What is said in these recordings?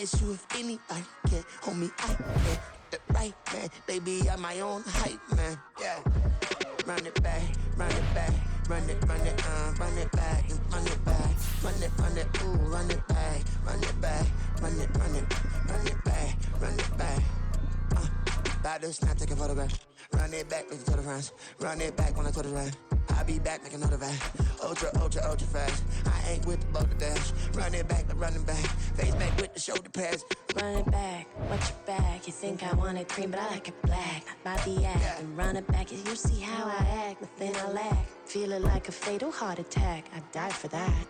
miss you if anybody can. Homie, I am the right man. Baby, I'm my own hype, man. Yeah. Run it back, run it back. Run it back, and run it back. Run it, ooh, run it back. Run it back, run it back, run it back. About to snap, take a photograph. Run it back, make it to the front. Run it back when I to the right. I'll be back, make another back. Ultra fast. I ain't with the boulder dash. Run it back, running back. Face back with the shoulder pads. Run it back, what's your back? You think I want it cream, but I like it black. Not by the act. And run it back, you see how I act. Nothing I lack. Feeling like a fatal heart attack. I'd die for that.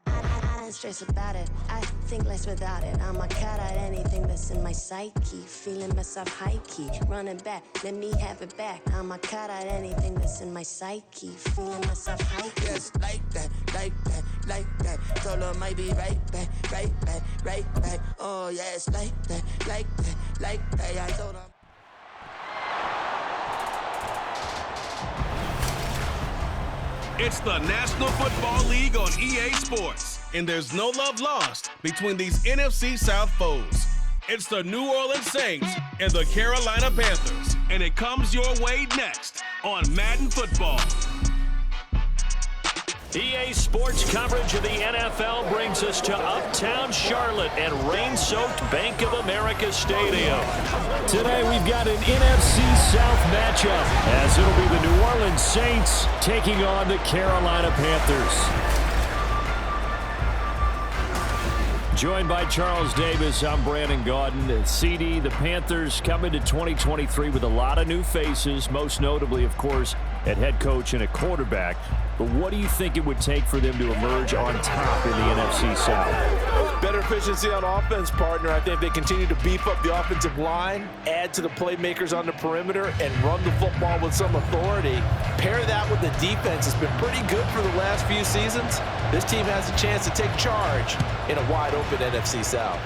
I don't stress about it. I think less without it. I'ma cut out anything that's in my psyche. Feeling myself high key. Running back, let me have it back. I'ma cut out anything that's in my psyche. Feeling myself high key. Yes, like that, like that, like that. Told her might be right back, right back, right back. Oh yes, like that, like that, like that. I told her. It's the National Football League on EA Sports, and there's no love lost between these NFC South foes. It's the New Orleans Saints and the Carolina Panthers, and it comes your way next on Madden Football. EA Sports coverage of the NFL brings us to Uptown Charlotte and rain-soaked Bank of America Stadium. Today we've got an NFC South matchup as it'll be the New Orleans Saints taking on the Carolina Panthers. Joined by Charles Davis, I'm Brandon Gaudin. CD, the Panthers coming to 2023 with a lot of new faces, most notably, of course, at head coach and a quarterback. But what do you think it would take for them to emerge on top in the NFC South? Better efficiency on offense, partner. I think they continue to beef up the offensive line, add to the playmakers on the perimeter, and run the football with some authority. Pair that with the defense. It's been pretty good for the last few seasons. This team has a chance to take charge in a wide-open NFC South.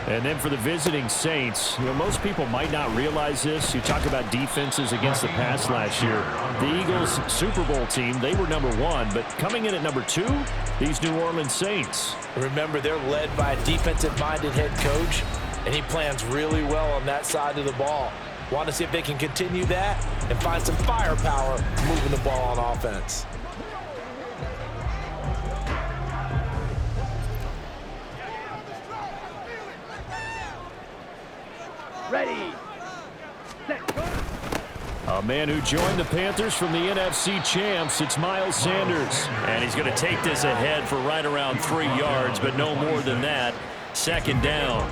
And then for the visiting Saints, most people might not realize this. You talk about defenses against the pass last year. The Eagles Super Bowl team, they were number 1, but coming in at number 2, these New Orleans Saints. Remember, they're led by a defensive-minded head coach, and he plans really well on that side of the ball. Want to see if they can continue that and find some firepower moving the ball on offense. Ready, set, go. A man who joined the Panthers from the NFC champs, it's Miles Sanders. And he's going to take this ahead for right around 3 yards, but no more than that. Second down.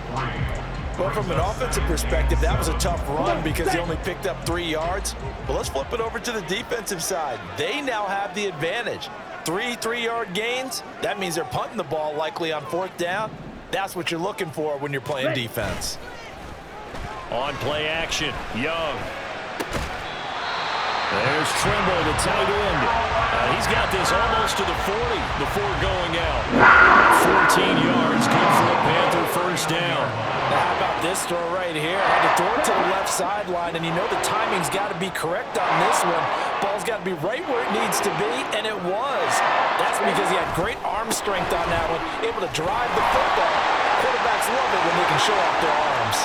Well, from an offensive perspective, that was a tough run because he only picked up 3 yards. But let's flip it over to the defensive side. They now have the advantage. 3 3-yard gains, that means they're punting the ball likely on 4th down. That's what you're looking for when you're playing defense. On play action, Young. There's Trimble, the tight end. He's got this almost to the 40 before going out. 14 yards, good for a Panther first down. Now, how about this throw right here? I had to throw it to the left sideline, and the timing's got to be correct on this one. Ball's got to be right where it needs to be, and it was. That's because he had great arm strength on that one, able to drive the football. Quarterbacks love it when they can show off their arms.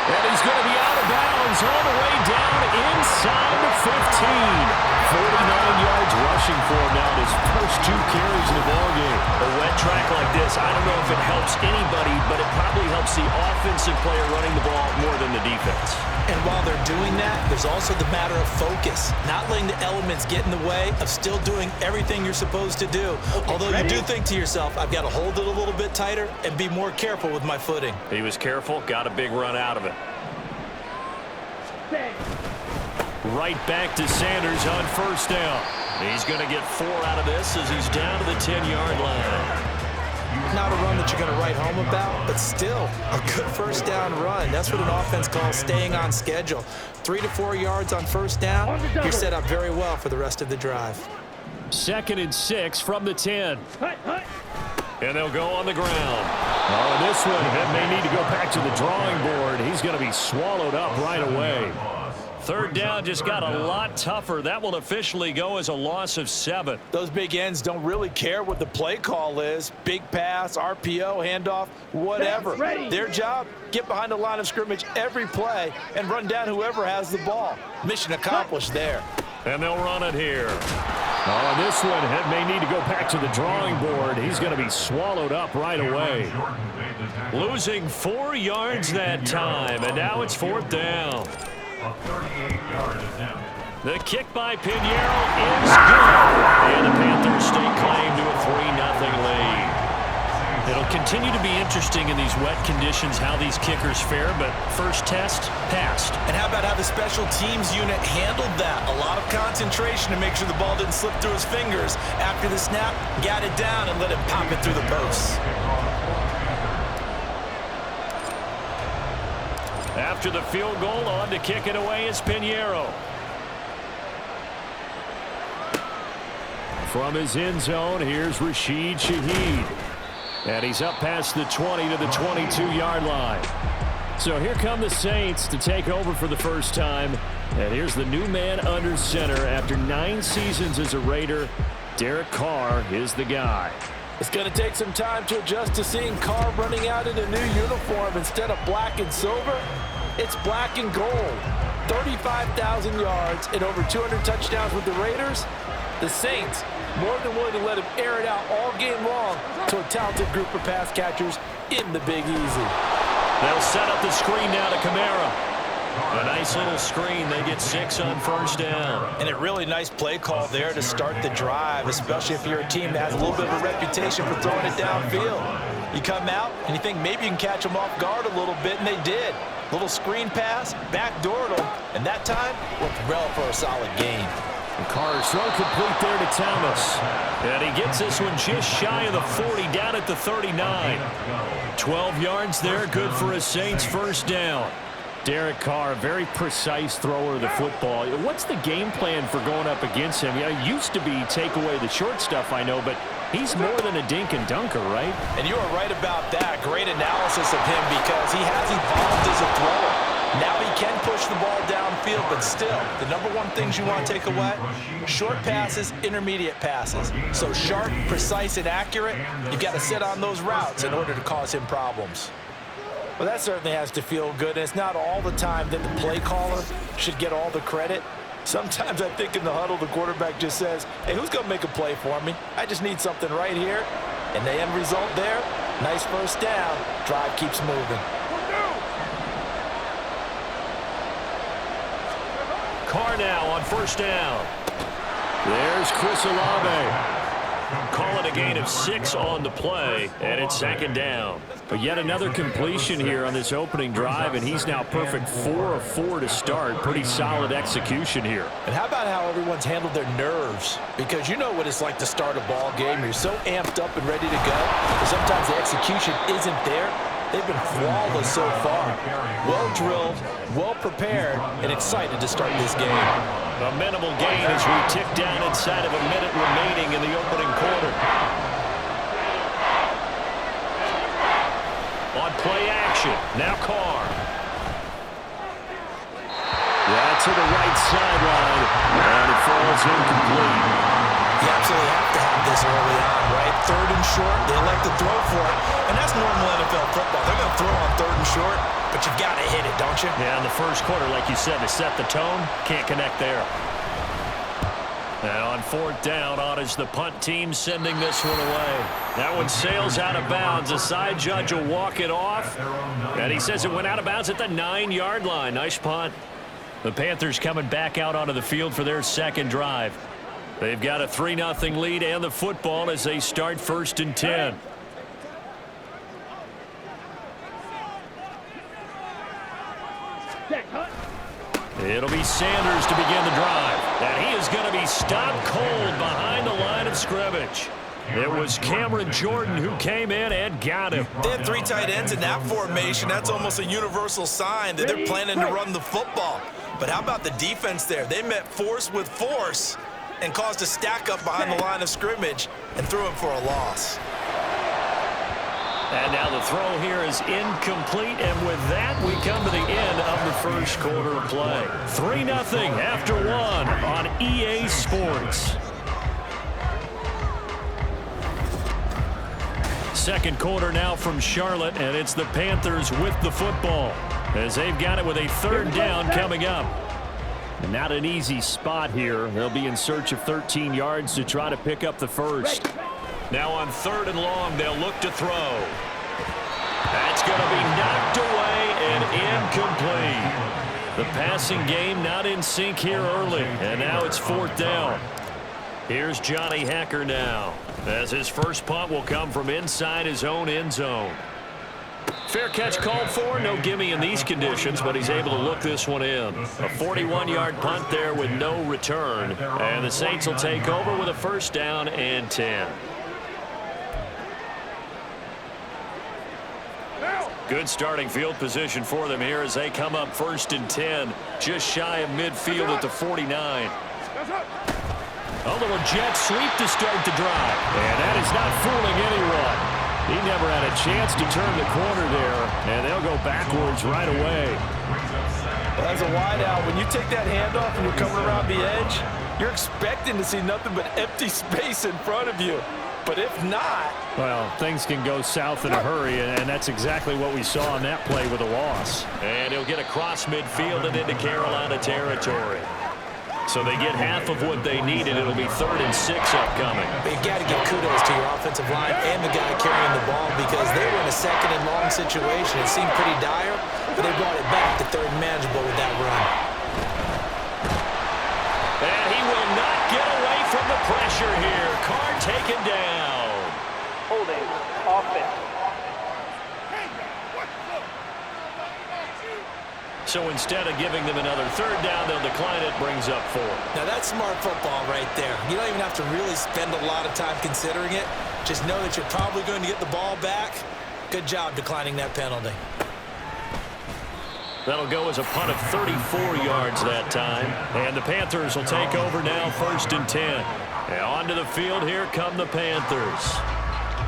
And he's going to be out of bounds all the way down inside the 15. 49 yards rushing for him now in his first 2 carries in the ballgame. A wet track like this, I don't know if it helps anybody, but it probably helps the offensive player running the ball more than the defense. And while they're doing that, there's also the matter of focus. Not letting the elements get in the way of still doing everything you're supposed to do. Although you do think to yourself, I've got to hold it a little bit tighter and be more careful with my footing. He was careful, got a big run out of it. Right back to Sanders on first down. He's going to get 4 out of this as he's down to the 10-yard line. Not a run that you're going to write home about, but still a good first down run. That's what an offense calls staying on schedule. 3 to 4 yards on first down, you're set up very well for the rest of the drive. 2nd and 6 from the 10. And they'll go on the ground. Oh, this one, they may need to go back to the drawing board. He's going to be swallowed up right away. Third down just got a lot tougher. That will officially go as a loss of 7. Those big ends don't really care what the play call is. Big pass, RPO, handoff, whatever. Their job, get behind the line of scrimmage every play and run down whoever has the ball. Mission accomplished there. And they'll run it here. Oh, this one may need to go back to the drawing board. He's going to be swallowed up right away. Losing 4 yards that time, and now it's 4th down. The kick by Pinheiro is good. And the Panthers stake claim to a 3-0 lead. It'll continue to be interesting in these wet conditions how these kickers fare, but first test, passed. And how about how the special teams unit handled that? A lot of concentration to make sure the ball didn't slip through his fingers. After the snap, got it down and let him pop it through the posts. After the field goal, on to kick it away is Pinheiro. From his end zone, here's Rashid Shaheed. And he's up past the 20 to the 22-yard line. So here come the Saints to take over for the first time. And here's the new man under center after 9 seasons as a Raider. Derek Carr is the guy. It's going to take some time to adjust to seeing Carr running out in a new uniform instead of black and silver. It's black and gold. 35,000 yards and over 200 touchdowns with the Raiders. The Saints more than willing to let him air it out all game long to a talented group of pass catchers in the Big Easy. They'll set up the screen now to Kamara. A nice little screen. They get 6 on first down. And a really nice play call there to start the drive, especially if you're a team that has a little bit of a reputation for throwing it downfield. You come out and you think maybe you can catch them off guard a little bit, and they did. Little screen pass, backdoored them, and that time looked well for a solid gain. Carr's throw complete there to Thomas. And he gets this one just shy of the 40, down at the 39. 12 yards there, good for a Saints first down. Derek Carr, very precise thrower of the football. What's the game plan for going up against him? Yeah, it used to be take away the short stuff, I know, but he's more than a dink and dunker, right? And you are right about that. Great analysis of him because he has evolved as a thrower. Now he can push the ball downfield, but still, the number one things you want to take away, short passes, intermediate passes. So sharp, precise, and accurate, you've got to sit on those routes in order to cause him problems. Well, that certainly has to feel good, and it's not all the time that the play caller should get all the credit. Sometimes I think in the huddle, the quarterback just says, hey, who's going to make a play for me? I just need something right here. And the end result there, nice first down. Drive keeps moving. Carr now on first down. There's Chris Olave. Call it a gain of 6 on the play, and it's second down. But yet another completion here on this opening drive, and he's now perfect 4 of 4 to start. Pretty solid execution here. And how about how everyone's handled their nerves? Because you know what it's like to start a ball game. You're so amped up and ready to go, but sometimes the execution isn't there. They've been flawless so far. Well drilled, well prepared, and excited to start this game. A minimal gain as we tick down inside of a minute remaining in the opening quarter. On play action, now Carr. Yeah, to the right sideline, and it falls incomplete. You absolutely have to have this early on, right? 3rd and short, they elect to throw for it, and that's normal NFL football. They're going to throw on 3rd and short, but you've got to hit it, don't you? Yeah, in the first quarter, like you said, they set the tone, can't connect there. And on 4th down, on is the punt team sending this one away. That one sails out of bounds. The side judge will walk it off, and he says it went out of bounds at the 9-yard line. Nice punt. The Panthers coming back out onto the field for their second drive. They've got a 3-0 lead and the football as they start 1st and 10. It'll be Sanders to begin the drive. And he is going to be stopped cold behind the line of scrimmage. It was Cameron Jordan who came in and got him. They had 3 tight ends in that formation. That's almost a universal sign that they're planning to run the football. But how about the defense there? They met force with force and caused a stack up behind the line of scrimmage and threw him for a loss. And now the throw here is incomplete, and with that, we come to the end of the first quarter of play. 3-0 after 1 on EA Sports. Second quarter now from Charlotte, and it's the Panthers with the football as they've got it with a third down coming up. And not an easy spot here. They'll be in search of 13 yards to try to pick up the first. Now on 3rd and long, they'll look to throw. That's going to be knocked away and incomplete. The passing game not in sync here early, and now it's 4th down. Here's Johnny Hacker now, as his first punt will come from inside his own end zone. Fair catch called for, no gimme in these conditions, but he's able to look this one in. A 41-yard punt there with no return, and the Saints will take over with a 1st down and 10. Good starting field position for them here as they come up 1st and 10, just shy of midfield at the 49. A little jet sweep to start the drive. And that is not fooling anyone. He never had a chance to turn the corner there, and they'll go backwards right away. Well, as a wideout, when you take that handoff and you're coming around the edge, you're expecting to see nothing but empty space in front of you. But if not... Well, things can go south in a hurry, and that's exactly what we saw on that play with a loss. And he'll get across midfield and into Carolina territory. So they get half of what they needed. It'll be 3rd and 6 upcoming. But you got to give kudos to your offensive line and the guy carrying the ball because they were in a 2nd and long situation. It seemed pretty dire, but they brought it back to 3rd and manageable with that run. And he will not get away from the pressure here. Carr taken down. Holding offense. So instead of giving them another 3rd down, they'll decline it, brings up 4. Now that's smart football right there. You don't even have to really spend a lot of time considering it. Just know that you're probably going to get the ball back. Good job declining that penalty. That'll go as a punt of 34 yards that time. And the Panthers will take over now 1st and 10. And onto the field, here come the Panthers.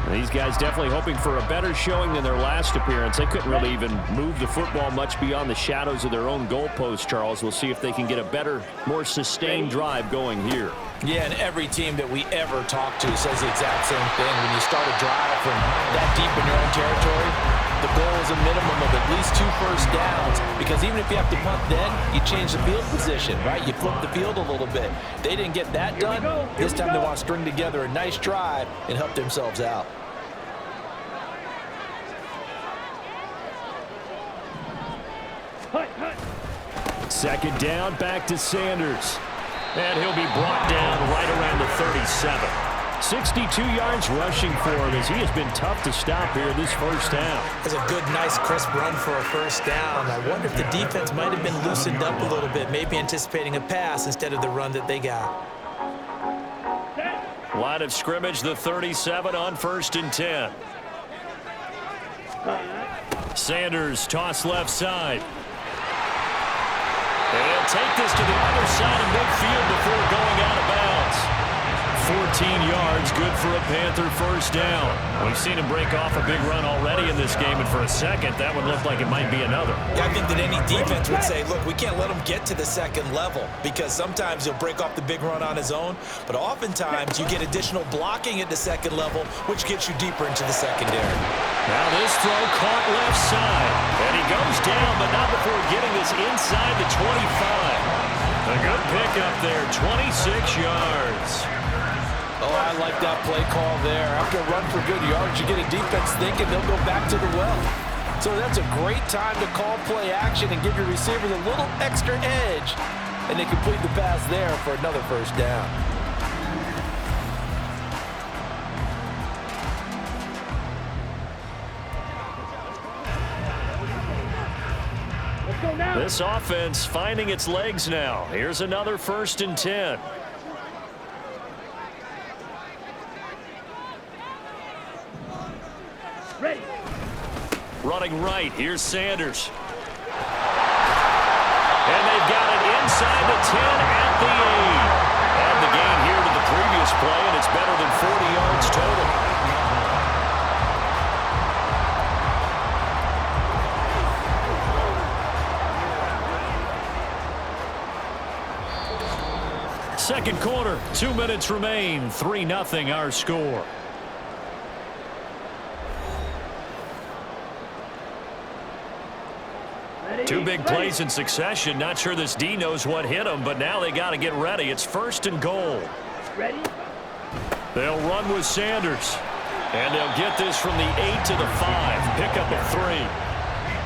These guys definitely hoping for a better showing than their last appearance. They couldn't really even move the football much beyond the shadows of their own goalpost, Charles. We'll see if they can get a better, more sustained drive going here. Yeah, and every team that we ever talk to says the exact same thing. When you start a drive from that deep in your own territory, the goal is a minimum of at least 2 first downs, because even if you have to punt then, you change the field position, right? You flip the field a little bit. They didn't get that done. This time they want to string together a nice drive and help themselves out. Second down, back to Sanders. And he'll be brought down right around the 37. 62 yards rushing for him as he has been tough to stop here this first half. That's a good, nice, crisp run for a first down. I wonder if the defense might have been loosened up a little bit, maybe anticipating a pass instead of the run that they got. Line of scrimmage, the 37 on 1st and 10. Sanders toss left side. And he'll take this to the other side of midfield before going out of bounds. 14 yards, good for a Panther first down. We've seen him break off a big run already in this game, and for a second, that would look like it might be another. Yeah, I think that any defense would say, look, we can't let him get to the 2nd level, because sometimes he'll break off the big run on his own, but oftentimes you get additional blocking at the 2nd level, which gets you deeper into the secondary. Now this throw caught left side, and he goes down, but not before getting this inside the 25. A good pickup there, 26 yards. Oh, I like that play call there. After a run for good yards, you get a defense thinking they'll go back to the well. So that's a great time to call play action and give your receivers a little extra edge. And they complete the pass there for another first down. This offense finding its legs now. Here's another 1st and 10. Ready. Running right, here's Sanders. And they've got it inside the 10 at the 8. And the gain here to the previous play, and it's better than 40 yards total. second quarter. 2 minutes remain. 3-0 our score. Two big plays in succession. Not sure this D knows what hit him, but now they got to get ready. It's 1st and goal. Ready? They'll run with Sanders. And they'll get this from the 8 to the 5. Pick up a 3.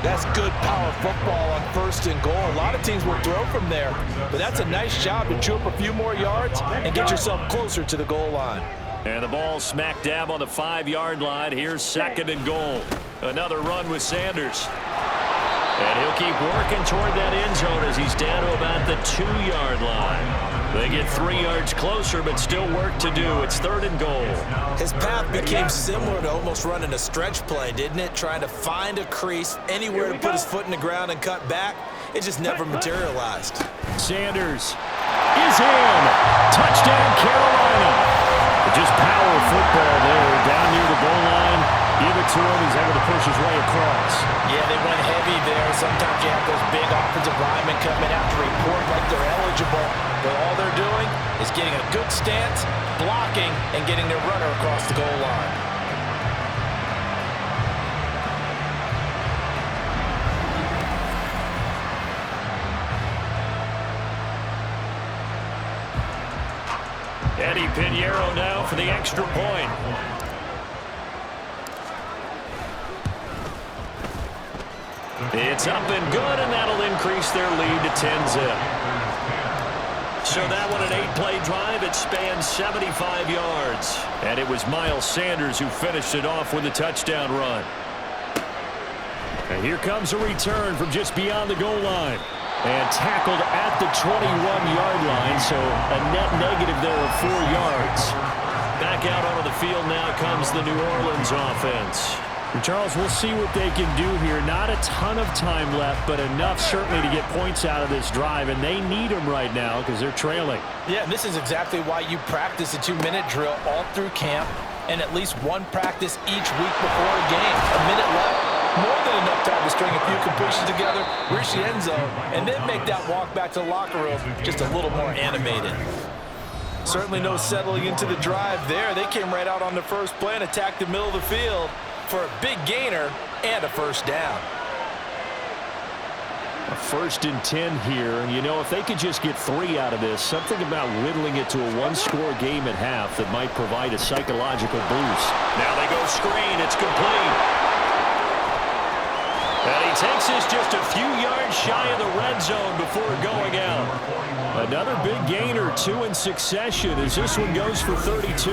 That's good power football on 1st and goal. A lot of teams will throw from there, but that's a nice job to chew up a few more yards and get yourself closer to the goal line. And the ball smack dab on the 5-yard line. Here's 2nd and goal. Another run with Sanders. And he'll keep working toward that end zone as he's down to about the 2-yard line. They get 3 yards closer, but still work to do. It's 3rd and goal. His path became similar to almost running a stretch play, didn't it? Trying to find a crease, anywhere to put his foot in the ground and cut back. It just never materialized. Sanders is in. Touchdown, Carolina. Just power football there. Down near the goal line. Give it to him. He's able to push his way across. Yeah, they went heavy there. Sometimes you have those big offensive linemen come in after report like they're eligible. But all they're doing is getting a good stance, blocking, and getting their runner across the goal line. Eddie Pinheiro now for the extra point. It's up and good, and that'll increase their lead to 10-zip. So that one, an 8-play drive. It spans 75 yards. And it was Miles Sanders who finished it off with a touchdown run. And here comes a return from just beyond the goal line. And tackled at the 21-yard line, so a net negative there of 4 yards. Back out onto the field now comes the New Orleans offense. Charles, we'll see what they can do here. Not a ton of time left, but enough certainly to get points out of this drive, and they need them right now because they're trailing. Yeah, and this is exactly why you practice a 2-minute drill all through camp and at least one practice each week before a game. A minute left, more than enough time to string a few completions together, reach the end zone, and then make that walk back to the locker room just a little more animated. Certainly no settling into the drive there. They came right out on the first play and attacked the middle of the field for a big gainer and a first down. A 1st and 10 here, and you know, if they could just get 3 out of this, something about whittling it to a 1-score game at half that might provide a psychological boost. Now they go screen. It's complete. And he takes this just a few yards shy of the red zone before going out. Another big gainer, 2 in succession as this one goes for 32.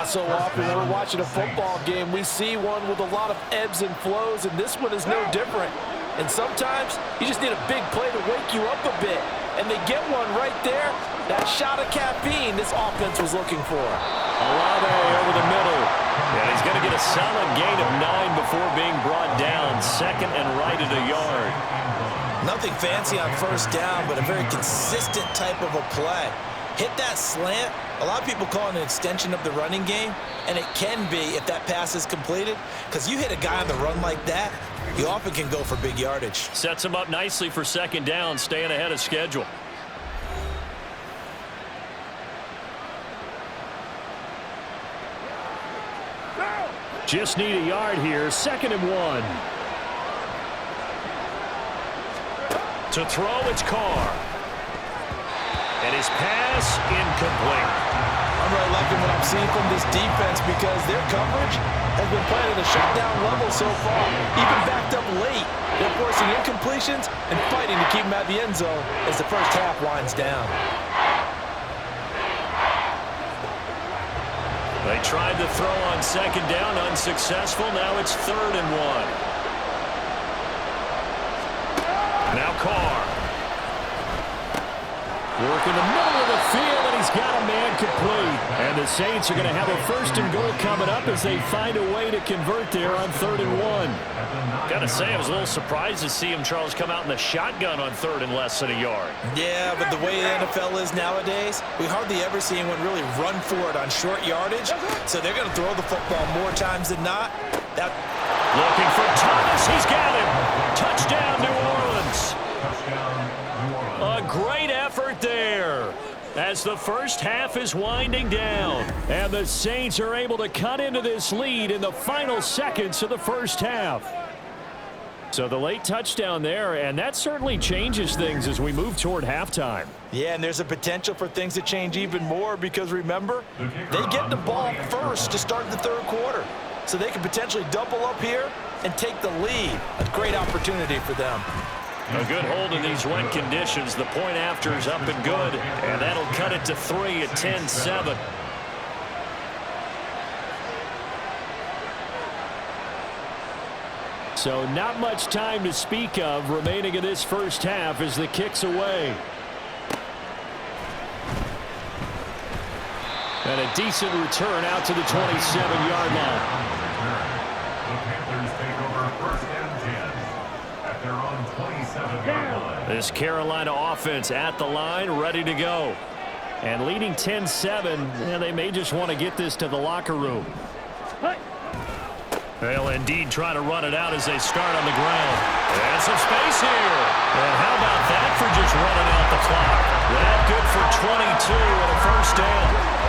So often when we're watching a football game, we see one with a lot of ebbs and flows, and this one is no different. And sometimes you just need a big play to wake you up a bit. And they get one right there. That shot of caffeine this offense was looking for. Olave over the middle. And he's going to get a solid gain of 9 before being brought down. 2nd and right at a yard. Nothing fancy on first down, but a very consistent type of a play. Hit that slant. A lot of people call it an extension of the running game, and it can be if that pass is completed, because you hit a guy on the run like that, you often can go for big yardage. Sets him up nicely for 2nd down, staying ahead of schedule. Just need a yard here. 2nd and 1. To throw, it's Carr. And his pass incomplete. I'm really liking what I'm seeing from this defense because their coverage has been playing at a shutdown level so far. Even backed up late, they're forcing incompletions and fighting to keep them at the end zone as the first half winds down. They tried to throw on 2nd down, unsuccessful. Now it's 3rd and 1. Now Carr. Work in the middle of the field, and he's got a man complete. And the Saints are going to have a 1st and goal coming up as they find a way to convert there on 3rd and 1. Got to say, I was a little surprised to see him, Charles, come out in the shotgun on 3rd and less than a yard. Yeah, but the way the NFL is nowadays, we hardly ever see anyone really run for it on short yardage. So they're going to throw the football more times than not. Looking for Thomas. He's got him. Touchdown, New Orleans. A great effort there. as the first half is winding down. And the Saints are able to cut into this lead in the final seconds of the first half. So the late touchdown there, and that certainly changes things as we move toward halftime. Yeah, and there's a potential for things to change even more because, remember, they get the ball first to start the third quarter. So they can potentially double up here and take the lead. A great opportunity for them. A good hold in these wet conditions. The point after is up and good, and that'll cut it to 3 at 10-7. So not much time to speak of remaining in this first half as the kick's away. And a decent return out to the 27-yard line. The Panthers take over first and 10 at their own 27-yard line. This Carolina offense at the line, ready to go. And leading 10-7, they may just want to get this to the locker room. They'll indeed try to run it out as they start on the ground. And some space here. And how about that for just running out the clock? That good for 22 and a first down.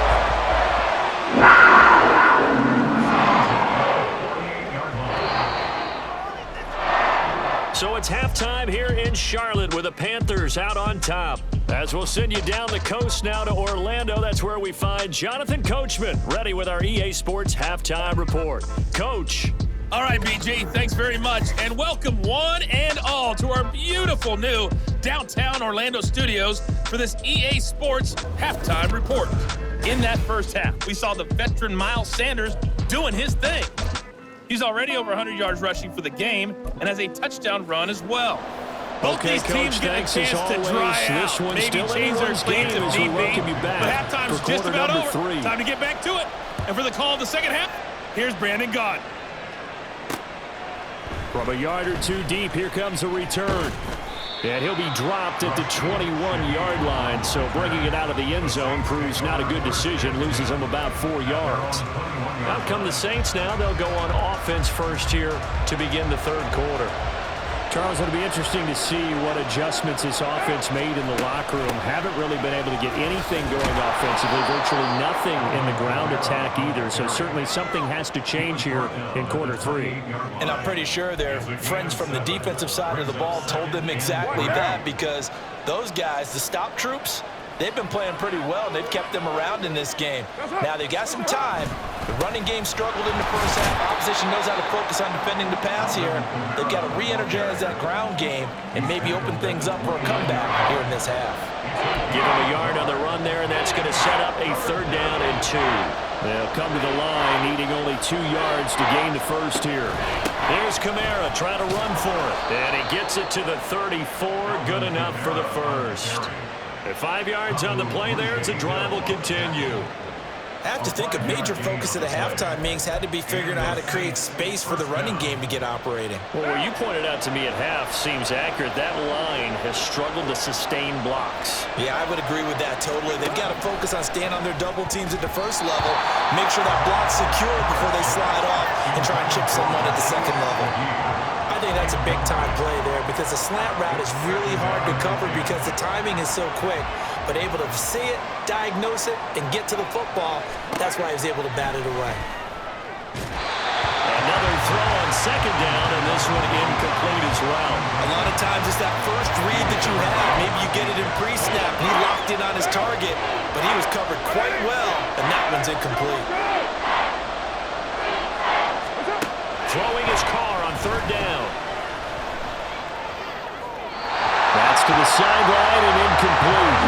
So it's halftime here in Charlotte with the Panthers out on top. As we'll send you down the coast now to Orlando, that's where we find Jonathan Coachman ready with our EA Sports Halftime Report. Coach. All right, BG, thanks very much. And welcome one and all to our beautiful new downtown Orlando studios for this EA Sports Halftime Report. In that first half, we saw the veteran Miles Sanders doing his thing. He's already over 100 yards rushing for the game and has a touchdown run as well. Both these teams get a chance to dry out, maybe change their stance if need be, but halftime's just about over. Time to get back to it. And for the call of the second half, here's Brandon Gaudin. From a yard or two deep, here comes a return. And he'll be dropped at the 21-yard line, so bringing it out of the end zone proves not a good decision, loses him about 4 yards. Out come the Saints now. They'll go on offense first here to begin the third quarter. Charles, it'll be interesting to see what adjustments this offense made in the locker room. Haven't really been able to get anything going offensively, virtually nothing in the ground attack either. So certainly something has to change here in quarter 3. And I'm pretty sure their friends from the defensive side of the ball told them exactly that, because those guys, the stop troops, they've been playing pretty well, and they've kept them around in this game. Now, they've got some time. The running game struggled in the first half. Opposition knows how to focus on defending the pass here. They've got to re-energize that ground game and maybe open things up for a comeback here in this half. Give him a yard on the run there, and that's going to set up a 3rd down and 2. They'll come to the line, needing only 2 yards to gain the first here. There's Kamara trying to run for it, and he gets it to the 34. Good enough for the first. At 5 yards on the play there, the drive will continue. I have to think a major focus of the halftime meetings had to be figuring out how to create space for the running game to get operating. Well, what you pointed out to me at half seems accurate. That line has struggled to sustain blocks. Yeah, I would agree with that totally. They've got to focus on staying on their double teams at the first level, make sure that block's secure before they slide off, and try and chip someone at the second level. I think that's a big-time play there because the slant route is really hard to cover because the timing is so quick. But able to see it, diagnose it, and get to the football, that's why he was able to bat it away. Another throw on 2nd down, and this one incomplete as well. A lot of times it's that first read that you have. Maybe you get it in pre-snap. He locked in on his target, but he was covered quite well, and that one's incomplete. Throwing his car on 3rd down. That's to the sideline and incomplete.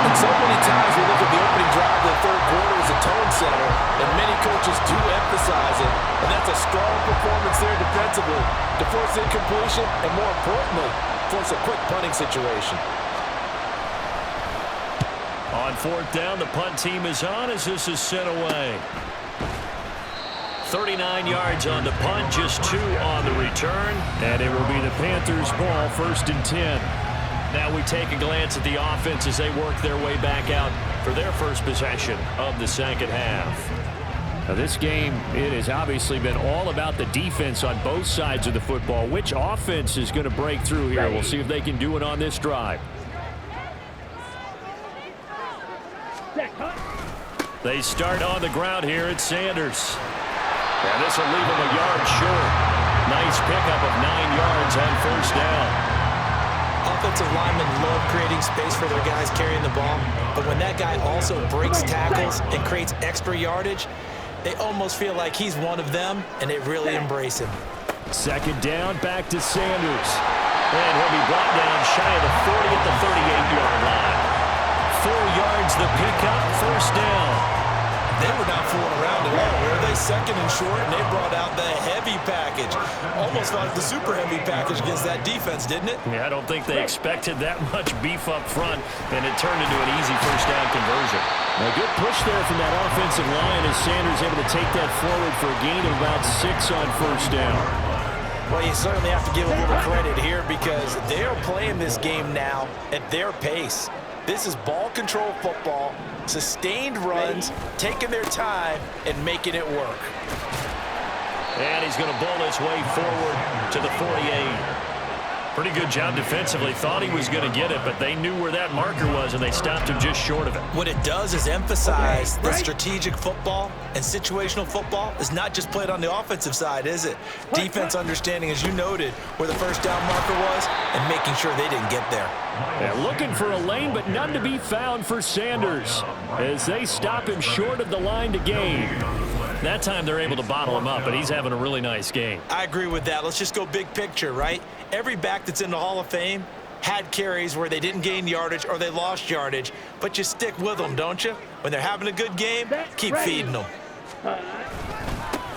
And so many times we look at the opening drive of the third quarter as a tone setter, and many coaches do emphasize it. And that's a strong performance there defensively to force incompletion and, more importantly, force a quick punting situation. On 4th down, the punt team is on as this is sent away. 39 yards on the punt, just 2 on the return, and it will be the Panthers' ball, 1st and 10. Now we take a glance at the offense as they work their way back out for their first possession of the second half. Now this game, it has obviously been all about the defense on both sides of the football. Which offense is going to break through here? We'll see if they can do it on this drive. They start on the ground here at Sanders. And this will leave him a yard short. Nice pickup of 9 yards on first down. Offensive linemen love creating space for their guys carrying the ball, but when that guy also breaks tackles and creates extra yardage, they almost feel like he's one of them, and they really embrace him. Second down, back to Sanders. And he'll be brought down shy of the 40 at the 38-yard line. 4 yards the pickup, first down. They were not fooling around at all, were they? Second and short, and they brought out the heavy package. Almost like the super heavy package against that defense, didn't it? Yeah, I don't think they expected that much beef up front, and it turned into an easy first down conversion. A good push there from that offensive line as Sanders able to take that forward for a gain of about 6 on first down. Well, you certainly have to give a little credit here because they're playing this game now at their pace. This is ball control football, sustained runs, taking their time, and making it work. And he's going to bowl his way forward to the 48. Pretty good job defensively. Thought he was going to get it, but they knew where that marker was, and they stopped him just short of it. What it does is emphasize that strategic football and situational football is not just played on the offensive side, is it? Defense understanding, as you noted, where the first down marker was and making sure they didn't get there. Yeah, looking for a lane, but none to be found for Sanders as they stop him short of the line to gain. That time they're able to bottle him up, but he's having a really nice game. I agree with that. Let's just go big picture, right? Every back that's in the Hall of Fame had carries where they didn't gain yardage or they lost yardage, but you stick with them, don't you? When they're having a good game, keep feeding them.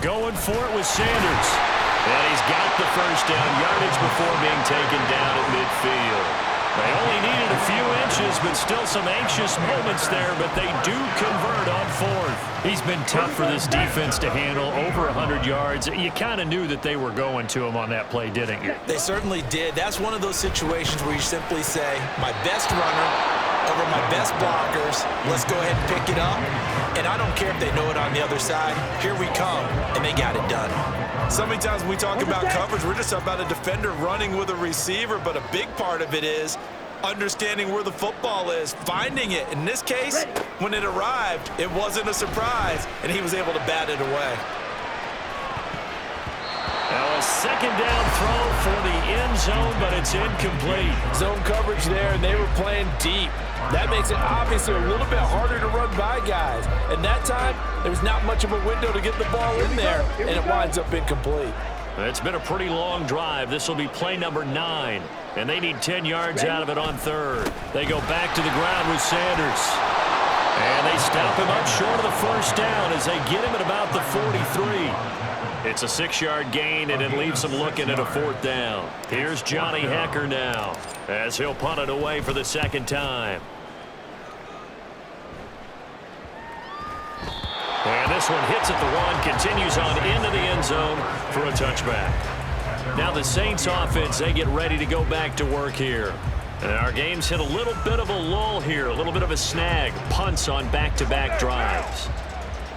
Going for it with Sanders. And he's got the first down yardage before being taken down at midfield. They only needed a few inches, but still some anxious moments there, but they do convert on fourth. He's been tough for this defense to handle, over 100 yards. You kind of knew that they were going to him on that play, didn't you? They certainly did. That's one of those situations where you simply say, my best runner over my best blockers, let's go ahead and pick it up. And I don't care if they know it on the other side. Here we come, and they got it done. So many times when we talk about coverage, we're just talking about a defender running with a receiver, but a big part of it is understanding where the football is, finding it. In this case, when it arrived, it wasn't a surprise, and he was able to bat it away. Now a second down throw for the end zone, but it's incomplete. Zone coverage there, and they were playing deep. That makes it obviously a little bit harder to run by guys. And that time, there was not much of a window to get the ball in there, and it winds up incomplete. It's been a pretty long drive. This will be play number 9, and they need 10 yards out of it on third. They go back to the ground with Sanders. And they stop him up short of the first down as they get him at about the 43. It's a 6-yard gain, and it leaves them looking at a fourth down. Here's Johnny Hecker now as he'll punt it away for the second time. And this one hits at the 1, continues on into the end zone for a touchback. Now the Saints offense, they get ready to go back to work here. And our game's hit a little bit of a lull here, a little bit of a snag. Punts on back-to-back drives.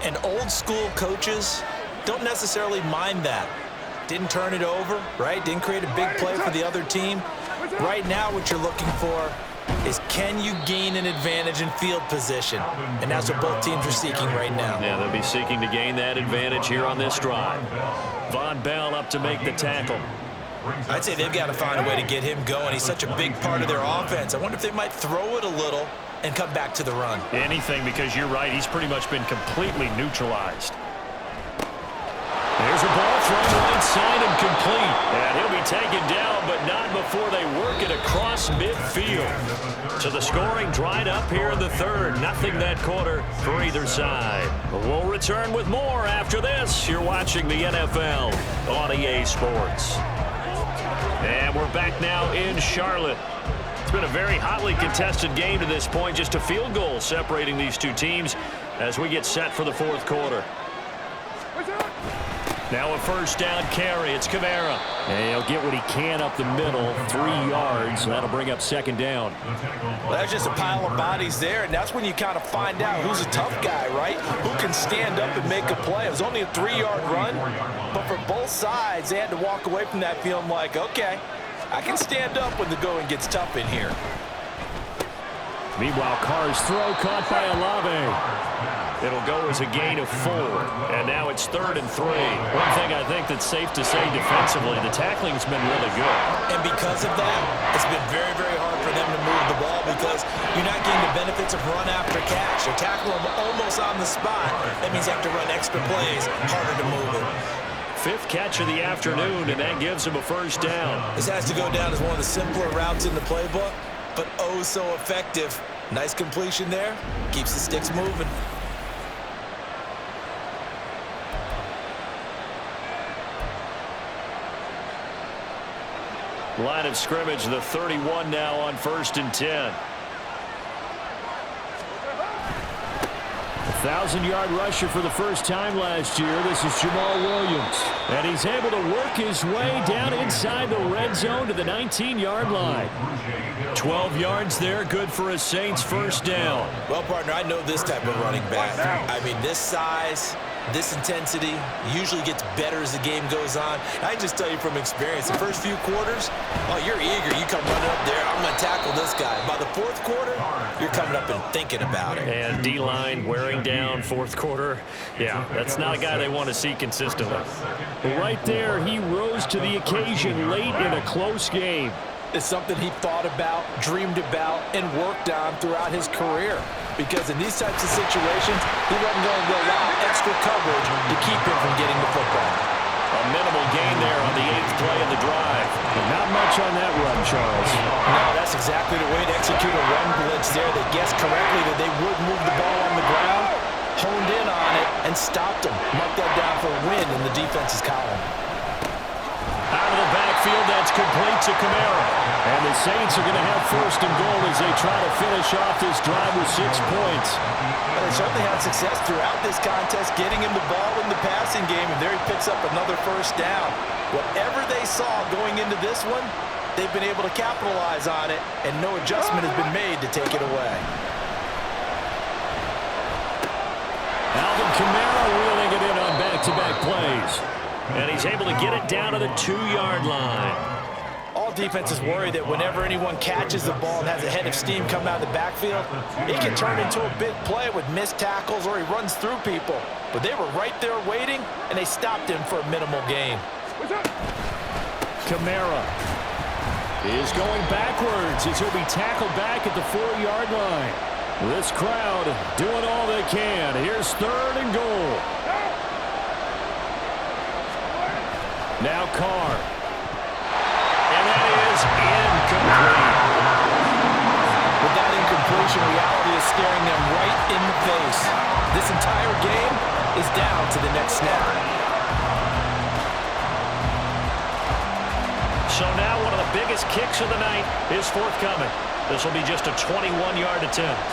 And old school coaches don't necessarily mind that. Didn't turn it over, right? Didn't create a big play for the other team. Right now what you're looking for is, can you gain an advantage in field position? And that's what both teams are seeking right now. Yeah, they'll be seeking to gain that advantage here on this drive. Von Bell up to make the tackle. I'd say they've got to find a way to get him going. He's such a big part of their offense. I wonder if they might throw it a little and come back to the run. Anything, because you're right, he's pretty much been completely neutralized. There's a ball thrown right side and complete. And he'll be taken down, but not before they work it across midfield. So the scoring dried up here in the third. Nothing that quarter for either side. But we'll return with more after this. You're watching the NFL on EA Sports. And we're back now in Charlotte. It's been a very hotly contested game to this point. Just a field goal separating these two teams as we get set for the fourth quarter. Now a first down carry. It's Kamara. And he'll get what he can up the middle, 3 yards. So that'll bring up second down. Well, that's just a pile of bodies there, and that's when you kind of find out who's a tough guy, right? Who can stand up and make a play. It was only a 3-yard run, but for both sides, they had to walk away from that feeling like, okay, I can stand up when the going gets tough in here. Meanwhile, Carr's throw caught by Olave. It'll go as a gain of 4. And now it's 3rd and 3. One thing I think that's safe to say defensively, the tackling's been really good. And because of that, it's been very, very hard for them to move the ball because you're not getting the benefits of run after catch. You're tackling them almost on the spot. That means you have to run extra plays, harder to move it. 5th catch of the afternoon, and that gives him a first down. This has to go down as one of the simpler routes in the playbook, but oh so effective. Nice completion there. Keeps the sticks moving. Line of scrimmage, the 31 now on 1st and 10. 1,000-yard rusher for the first time last year. This is Jamal Williams. And he's able to work his way down inside the red zone to the 19-yard line. 12 yards there, good for a Saints first down. Well, partner, I know this type of running back. I mean, this size, this intensity usually gets better as the game goes on. I can just tell you from experience, the first few quarters, oh, you're eager. You come running up there, I'm going to tackle this guy. By the 4th quarter, you're coming up and thinking about it. And D-line wearing down 4th quarter. Yeah, that's not a guy they want to see consistently. Right there, he rose to the occasion late in a close game. It's something he thought about, dreamed about, and worked on throughout his career. Because in these types of situations, he wasn't going to allow extra coverage to keep him from getting the football. A minimal gain there on the 8th play of the drive. Not much on that run, Charles. No, that's exactly the way to execute a run blitz there. They guessed correctly that they would move the ball on the ground, honed in on it, and stopped them. Marked that down for a win in the defense's column. Out of the backfield, that's complete to Kamara. And the Saints are going to have 1st and goal as they try to finish off this drive with 6 points. Well, they certainly had success throughout this contest, getting him the ball in the passing game, and there he picks up another first down. Whatever they saw going into this one, they've been able to capitalize on it, and no adjustment has been made to take it away. Alvin Kamara wheeling it in on back-to-back plays. And he's able to get it down to the 2-yard line. All defenses worry that whenever anyone catches the ball and has a head of steam coming out of the backfield, it can turn into a big play with missed tackles or he runs through people. But they were right there waiting, and they stopped him for a minimal gain. Kamara is going backwards as he'll be tackled back at the 4-yard line. This crowd doing all they can. Here's 3rd and goal. Now Carr. And that is incomplete. With that incompletion, reality is staring them right in the face. This entire game is down to the next snap. So now one of the biggest kicks of the night is forthcoming. This will be just a 21-yard attempt.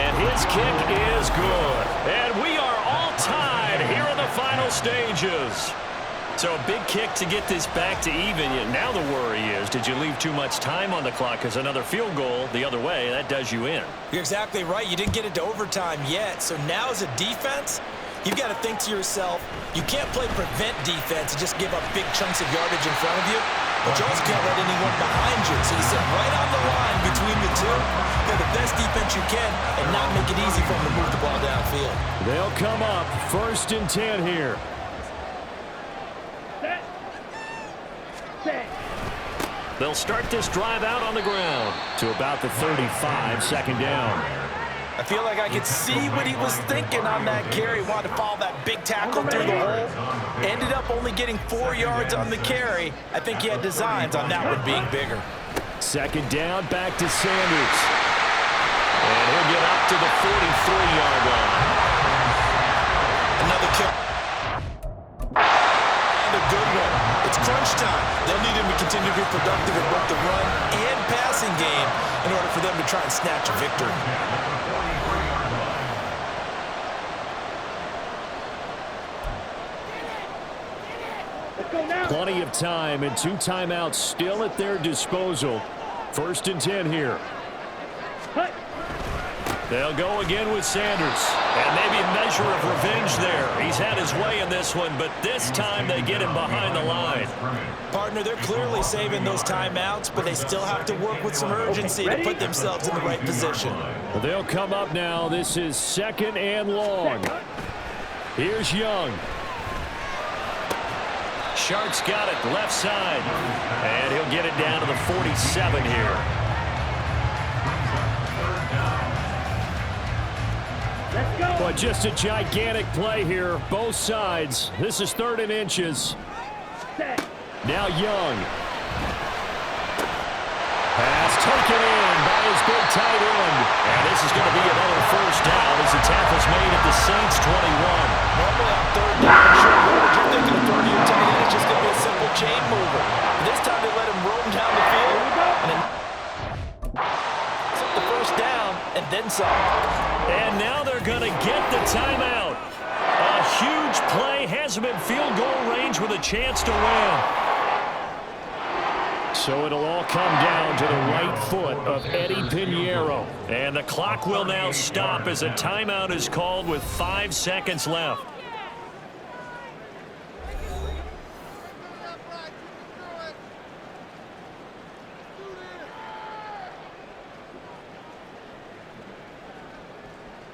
And his kick is good. And we are all tied here in the final stages. So a big kick to get this back to even. Now the worry is, did you leave too much time on the clock? Because another field goal the other way, that does you in. You're exactly right. You didn't get it to overtime yet. So now as a defense, you've got to think to yourself, you can't play prevent defense and just give up big chunks of yardage in front of you. But you also can't let anyone behind you. So you sit right on the line between the two. Play the best defense you can and not make it easy for them to move the ball downfield. They'll come up 1st and 10 here. They'll start this drive out on the ground to about the 35, 2nd down. I feel like I could see what he was thinking on that carry. Wanted to follow that big tackle through the hole. Ended up only getting 4 yards on the carry. I think he had designs on that one being bigger. 2nd down, back to Sanders. And he'll get up to the 43-yard line. Another kick. And a good one. It's crunch time. They'll need him to continue to be productive in both the run and passing game in order for them to try and snatch a victory. Plenty of time and 2 timeouts still at their disposal. 1st and 10 here. They'll go again with Sanders. And maybe a measure of revenge there. He's had his way in this one, but this time they get him behind the line. Partner, they're clearly saving those timeouts, but they still have to work with some urgency to put themselves in the right position. Well, they'll come up now. This is 2nd and long. Here's Young. Shark's got it left side. And he'll get it down to the 47 here. But just a gigantic play here, both sides. This is 3rd and inches. Now Young. Pass taken in by his big tight end. And this is going to be another first down as the tackle's made at the Saints 21. Normally on 3rd down and short yardage, you're thinking a 30-year tight end is just going to be a simple chain mover. This time they let him roam down the field. And then took the first down and then some. And now they're going to get the timeout. A huge play has him in field goal range with a chance to win. So it'll all come down to the right foot of Eddie Pinheiro. And the clock will now stop as a timeout is called with 5 seconds left.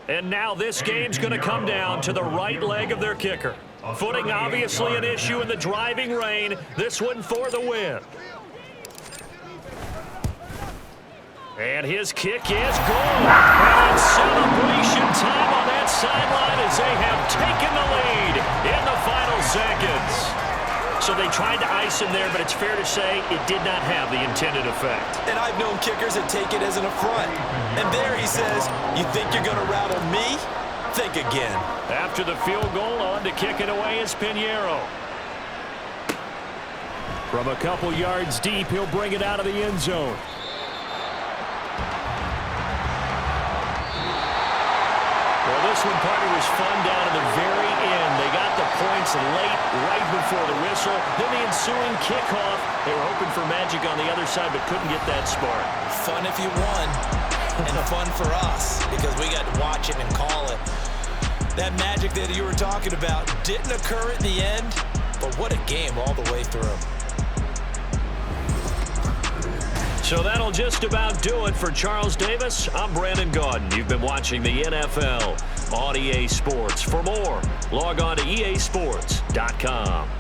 And now this game's going to come down to the right leg of their kicker. Footing obviously an issue in the driving rain. This one for the win. And his kick is good. And celebration time on that sideline as they have taken the lead in the final seconds. So they tried to ice him there, but it's fair to say it did not have the intended effect. And I've known kickers that take it as an affront. And there he says, you think you're going to rattle me? Think again. After the field goal, on to kick it away is Pinheiro. From a couple yards deep, he'll bring it out of the end zone. Well, this one, partner, was fun down to the very end. They got the points late, right before the whistle. Then the ensuing kickoff. They were hoping for magic on the other side, but couldn't get that spark. Fun if you won, and fun for us, because we got to watch it and call it. That magic that you were talking about didn't occur at the end, but what a game all the way through. So that'll just about do it for Charles Davis. I'm Brandon Gaudin. You've been watching the NFL on EA Sports. For more, log on to easports.com.